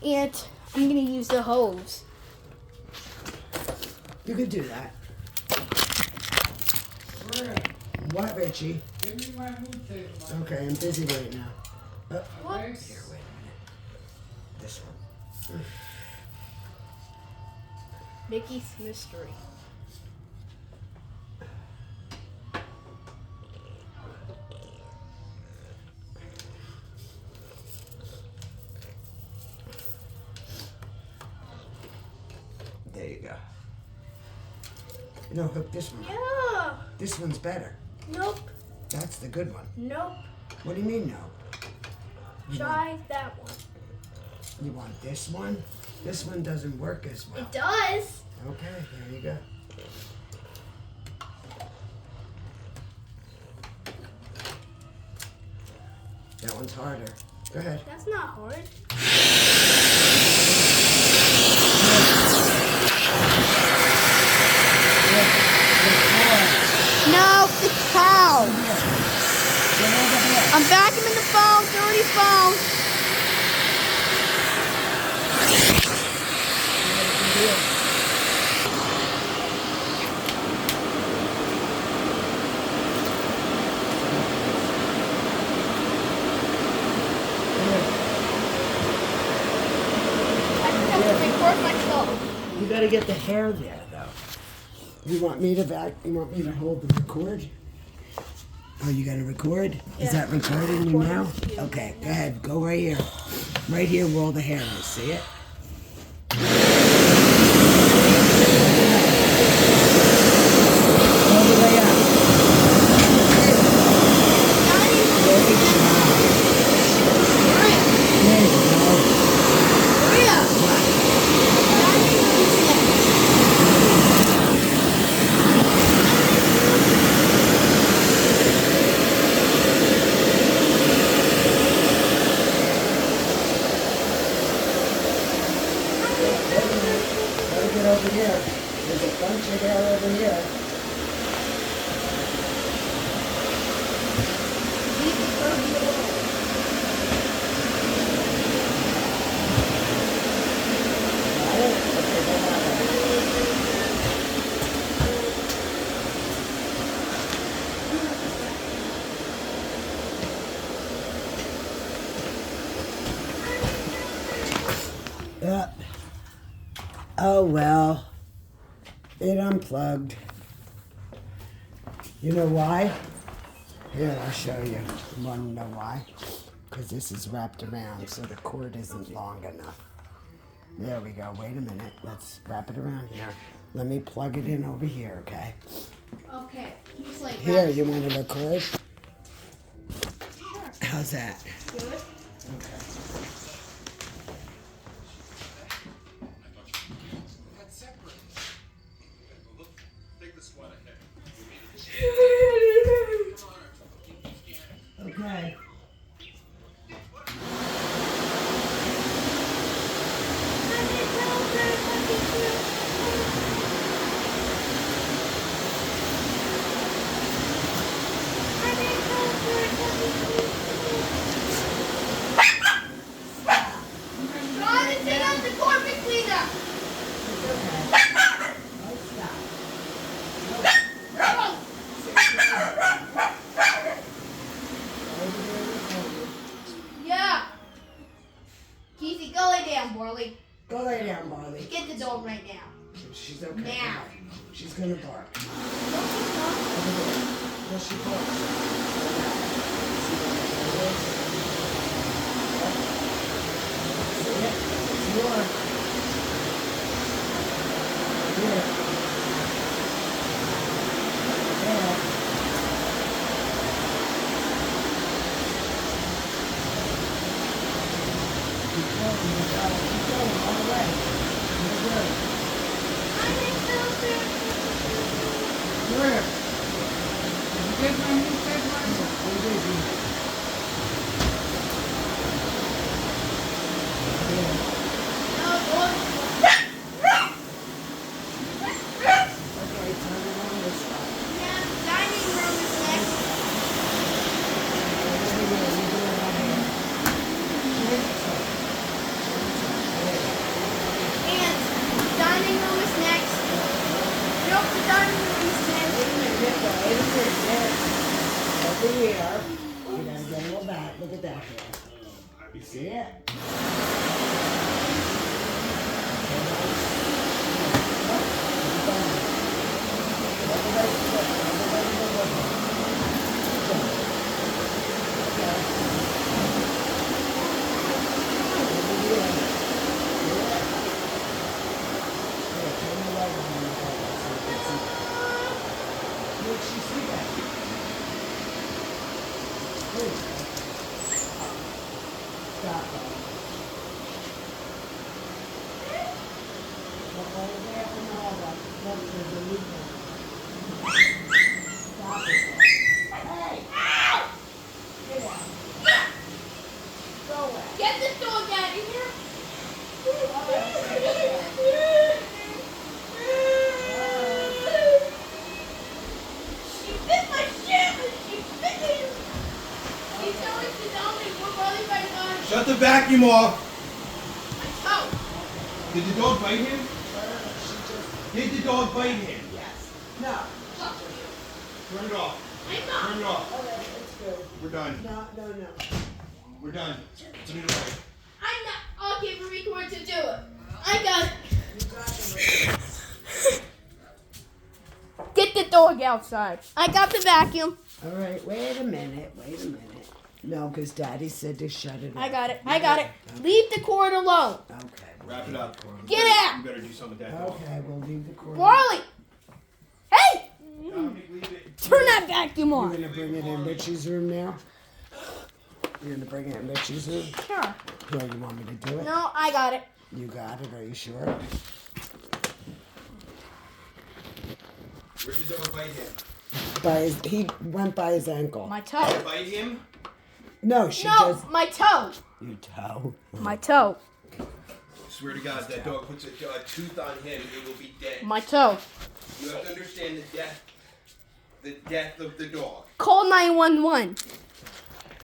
And I'm gonna use the hose. You could do that. What, Richie? Give me my mood tape. Okay, I'm busy right now. Whoops. Here, wait a minute. This one. Mickey's Mystery. There you go. No, hook this one. Yeah. This one's better. Nope. That's the good one. Nope. What do you mean, no? Try that one. You want this one? This one doesn't work as well. It does. Okay, there you go. That one's harder. Go ahead. That's not hard. No, the cow. I'm vacuuming the phone, dirty phone. I just have to record myself. You gotta get the hair there, though. You want me to hold the record? Oh, you gonna record? Yeah. Is that recording you now? Recording you. Okay, go ahead. Go right here. Right here where all the hair is. See it? All the way up. Great job. There you go. Gotta get over here. There's a bunch of hair over here. Got it? Okay, go that way. Yep. Oh well. It unplugged. You know why? Here, I'll show you. You want to know why? Because this is wrapped around, so the cord isn't long enough. There we go. Wait a minute. Let's wrap it around here. Let me plug it in over here, okay? Okay. He's like Here, you want to record? Sure. How's that? Good. Okay. Okay. Try to take out the carpet cleaner. Yeah. Keezy, go lay down, Barley. Go lay down, Marley. Get the dog right now. She's okay. Now. She's gonna bark. No, she's not. Well, she barks. See it? See her? Here. There. Keep going, you got it. Keep going all the way. You're good. Where? Did you get my mood tape, Martha? We're busy. No, dog. Okay, turn it on this side. Yeah, dining room is next. Over here, you do it right here. here. You see it? Stop it. Look all the way up in the hallway. Look, there's a loophole. Stop it. Hey! Get out. Go away. Get this dog out of here. She bit my shoe. She bit me. She's going to Dominick. We're probably by the Shut the vacuum off. my toe. Did the dog bite him? Did the dog bite him? Yes. No. Turn it off. I'm not. Turn it off. Okay, it's good. We're done. No. We're done. Give me the right. I'm not. I'll give a record to do it. I got it. You got the Get the dog outside. I got the vacuum. All right, wait a minute. No, because Daddy said to shut it off. I got it. Leave the cord alone. Okay. Wrap it up. Get out. You better do something with that dog. Okay, we'll leave the cord. Barley. Hey! Dominick, leave it. Turn that vacuum You're on. gonna bring it in Richie's room now? You're gonna bring it in Richie's room? Sure. Here, you want me to do it? No, I got it. You got it, are you sure? Where'd the dog bite him? He went by his ankle. My toe. Bite him? No, she No, just... my toe. You toe. My toe. Swear to God, if that dog puts a tooth on him, it will be dead. My toe. You have to understand the death of the dog. Call 911.